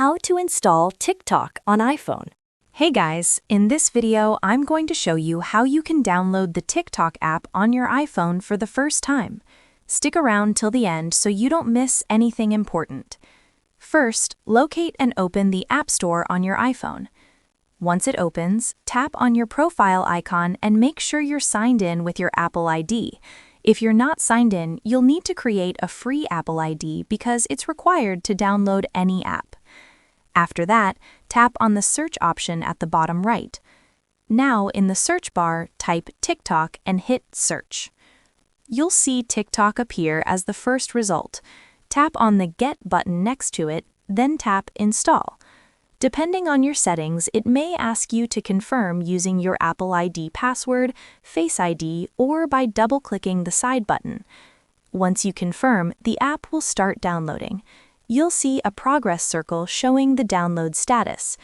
How to install TikTok on iPhone. Hey guys, in this video I'm going to show you how you can download the TikTok app on your iPhone for the first time. Stick around till the end so you don't miss anything important. First, locate and open the App Store on your iPhone. Once it opens, tap on your profile icon and make sure you're signed in with your Apple ID. If you're not signed in, you'll need to create a free Apple ID because it's required to download any app. After that, tap on the search option at the bottom right. Now, in the search bar, type TikTok and hit search. You'll see TikTok appear as the first result. Tap on the Get button next to it, then tap Install. Depending on your settings, it may ask you to confirm using your Apple ID password, Face ID, or by double-clicking the side button. Once you confirm, the app will start downloading. You'll see a progress circle showing the download status.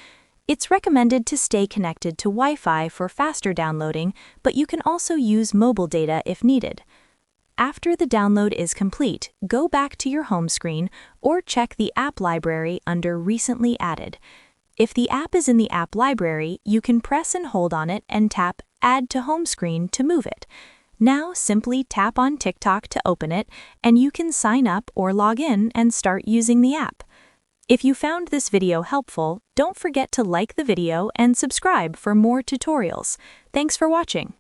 It's recommended to stay connected to Wi-Fi for faster downloading, but you can also use mobile data if needed. After the download is complete, go back to your home screen or check the app library under Recently Added. If the app is in the app library, you can press and hold on it and tap Add to Home Screen to move it. Now simply tap on TikTok to open it, and you can sign up or log in and start using the app. If you found this video helpful, don't forget to like the video and subscribe for more tutorials. Thanks for watching.